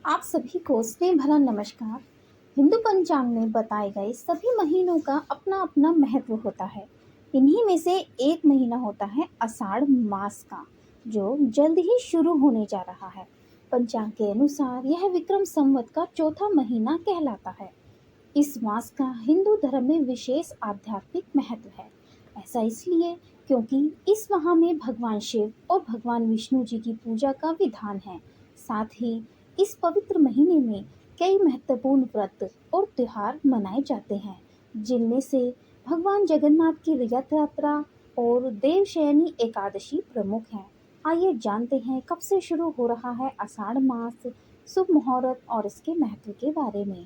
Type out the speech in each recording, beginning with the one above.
आप सभी को स्नेह भरा नमस्कार। हिंदू पंचांग में बताए गए सभी महीनों का अपना अपना महत्व होता है। इन्हीं में से एक महीना होता है आषाढ़ मास का, जो जल्द ही शुरू होने जा रहा है। पंचांग के अनुसार यह विक्रम संवत का चौथा महीना कहलाता है। इस मास का हिंदू धर्म में विशेष आध्यात्मिक महत्व है। ऐसा इसलिए क्योंकि इस माह में भगवान शिव और भगवान विष्णु जी की पूजा का विधान है। साथ ही इस पवित्र महीने में कई महत्वपूर्ण व्रत और त्योहार मनाए जाते हैं, जिनमें से भगवान जगन्नाथ की रथ यात्रा और देवशयनी एकादशी प्रमुख हैं। आइए जानते हैं कब से शुरू हो रहा है आषाढ़ मास, शुभ मुहूर्त और इसके महत्व के बारे में।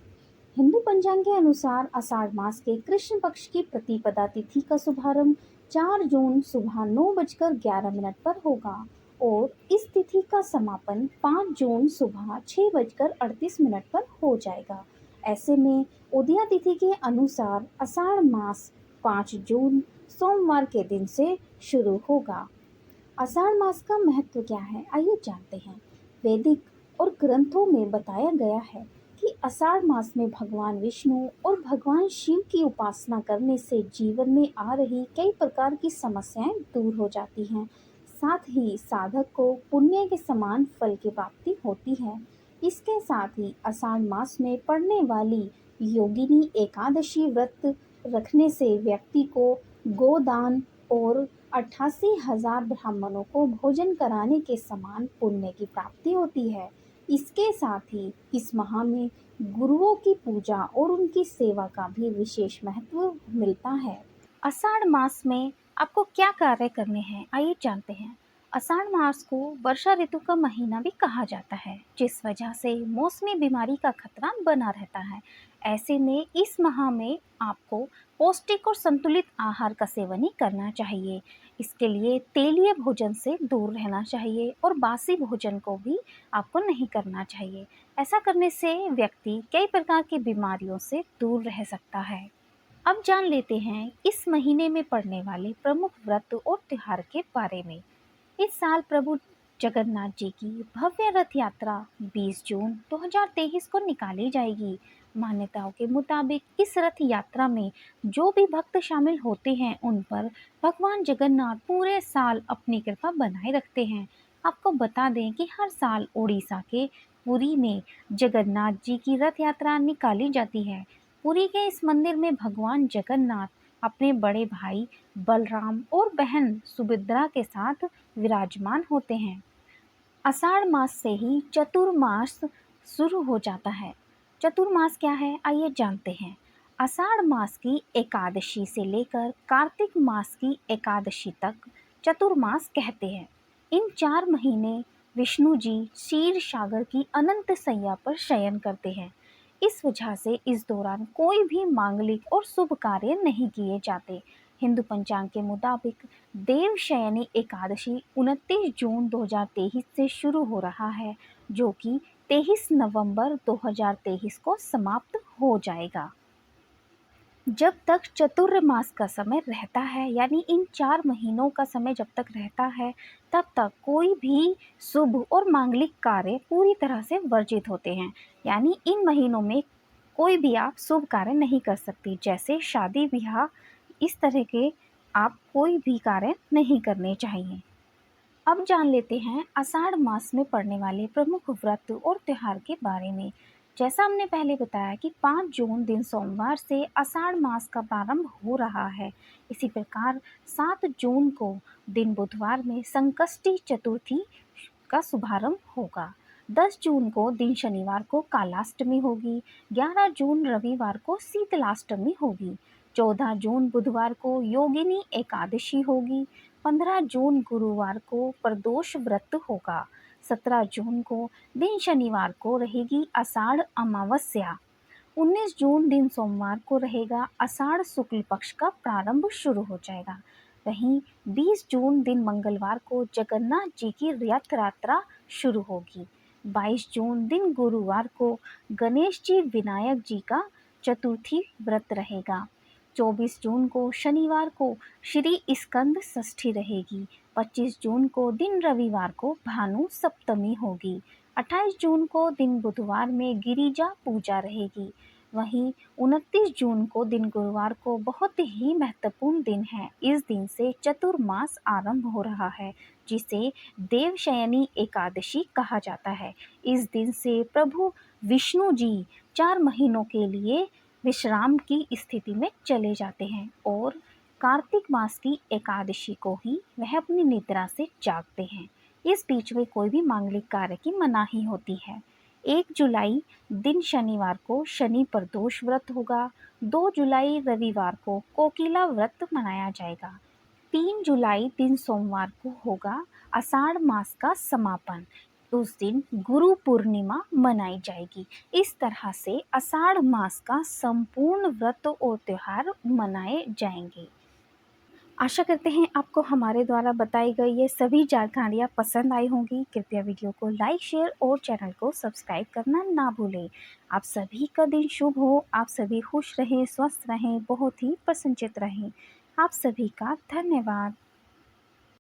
हिंदू पंचांग के अनुसार आषाढ़ मास के कृष्ण पक्ष की प्रतिपदा तिथि का शुभारंभ 4 जून सुबह 9:11 पर होगा और इस तिथि का समापन 5 जून सुबह 6:38 पर हो जाएगा। ऐसे में उदया तिथि के अनुसार आषाढ़ मास 5 जून सोमवार के दिन से शुरू होगा। आषाढ़ मास का महत्व क्या है, आइए जानते हैं। वैदिक और ग्रंथों में बताया गया है कि आषाढ़ मास में भगवान विष्णु और भगवान शिव की उपासना करने से जीवन में आ रही कई प्रकार की समस्याएं दूर हो जाती हैं। साथ ही साधक को पुण्य के समान फल की प्राप्ति होती है। इसके साथ ही आषाढ़ मास में पड़ने वाली योगिनी एकादशी व्रत रखने से व्यक्ति को गोदान और 88,000 ब्राह्मणों को भोजन कराने के समान पुण्य की प्राप्ति होती है। इसके साथ ही इस माह में गुरुओं की पूजा और उनकी सेवा का भी विशेष महत्व मिलता है। आषाढ़ मास में आपको क्या कार्य करने हैं, आइए जानते हैं। आषाढ़ मास को वर्षा ऋतु का महीना भी कहा जाता है, जिस वजह से मौसमी बीमारी का खतरा बना रहता है। ऐसे में इस माह में आपको पौष्टिक और संतुलित आहार का सेवन ही करना चाहिए। इसके लिए तेलीय भोजन से दूर रहना चाहिए और बासी भोजन को भी आपको नहीं करना चाहिए। ऐसा करने से व्यक्ति कई प्रकार की बीमारियों से दूर रह सकता है। अब जान लेते हैं इस महीने में पड़ने वाले प्रमुख व्रत और त्योहार के बारे में। इस साल प्रभु जगन्नाथ जी की भव्य रथ यात्रा 20 जून 2023 को निकाली जाएगी। मान्यताओं के मुताबिक इस रथ यात्रा में जो भी भक्त शामिल होते हैं उन पर भगवान जगन्नाथ पूरे साल अपनी कृपा बनाए रखते हैं। आपको बता दें कि हर साल उड़ीसा के पुरी में जगन्नाथ जी की रथ यात्रा निकाली जाती है। पुरी के इस मंदिर में भगवान जगन्नाथ अपने बड़े भाई बलराम और बहन सुभद्रा के साथ विराजमान होते हैं। आषाढ़ मास से ही चतुर्मास शुरू हो जाता है। चतुर्मास क्या है, आइए जानते हैं। आषाढ़ मास की एकादशी से लेकर कार्तिक मास की एकादशी तक चतुर्मास कहते हैं। इन 4 महीने विष्णु जी क्षीर सागर की अनंत सैया पर शयन करते हैं। इस वजह से इस दौरान कोई भी मांगलिक और शुभ कार्य नहीं किए जाते। हिंदू पंचांग के मुताबिक देवशयनी एकादशी 29 जून 2023 से शुरू हो रहा है, जो कि 23 नवंबर 2023 को समाप्त हो जाएगा। जब तक चतुर्मास का समय रहता है, यानी इन 4 महीनों का समय जब तक रहता है, तब तक कोई भी शुभ और मांगलिक कार्य पूरी तरह से वर्जित होते हैं। यानी इन महीनों में कोई भी आप शुभ कार्य नहीं कर सकती, जैसे शादी ब्याह, इस तरह के आप कोई भी कार्य नहीं करने चाहिए। अब जान लेते हैं आषाढ़ मास में पड़ने वाले प्रमुख व्रत और त्योहार के बारे में। जैसा हमने पहले बताया कि 5 जून दिन सोमवार से आषाढ़ मास का प्रारंभ हो रहा है। इसी प्रकार 7 जून को दिन बुधवार में संकष्टी चतुर्थी का शुभारंभ होगा। 10 जून को दिन शनिवार को कालाष्टमी होगी। 11 जून रविवार को शीतलाष्टमी होगी। 14 जून बुधवार को योगिनी एकादशी होगी। 15 जून गुरुवार को प्रदोष व्रत होगा। 17 जून को दिन शनिवार को रहेगी आषाढ़ अमावस्या। 19 जून दिन सोमवार को रहेगा आषाढ़ शुक्ल पक्ष का प्रारंभ शुरू हो जाएगा। वहीं 20 जून दिन मंगलवार को जगन्नाथ जी की रथ यात्रा शुरू होगी। 22 जून दिन गुरुवार को गणेश जी विनायक जी का चतुर्थी व्रत रहेगा। 24 जून को शनिवार को श्री स्कंद षष्ठी रहेगी। 25 जून को दिन रविवार को भानु सप्तमी होगी। 28 जून को दिन बुधवार में गिरिजा पूजा रहेगी। वहीं 29 जून को दिन गुरुवार को बहुत ही महत्वपूर्ण दिन है। इस दिन से चतुर्मास आरंभ हो रहा है, जिसे देवशयनी एकादशी कहा जाता है। इस दिन से प्रभु विष्णु जी 4 महीनों के लिए विश्राम की स्थिति में चले जाते हैं और कार्तिक मास की एकादशी को ही वह अपनी निद्रा से जागते हैं। इस बीच में कोई भी मांगलिक कार्य की मनाही होती है। 1 जुलाई दिन शनिवार को शनि प्रदोष व्रत होगा। 2 जुलाई रविवार को कोकिला व्रत मनाया जाएगा। 3 जुलाई दिन सोमवार को होगा आषाढ़ मास का समापन। उस दिन गुरु पूर्णिमा मनाई जाएगी। इस तरह से आषाढ़ मास का संपूर्ण व्रत और त्योहार मनाए जाएंगे। आशा करते हैं आपको हमारे द्वारा बताई गई ये सभी जानकारियाँ पसंद आई होंगी। कृपया वीडियो को लाइक, शेयर और चैनल को सब्सक्राइब करना ना भूलें। आप सभी का दिन शुभ हो, आप सभी खुश रहें, स्वस्थ रहें, बहुत ही प्रसन्नचित्त रहें। आप सभी का धन्यवाद।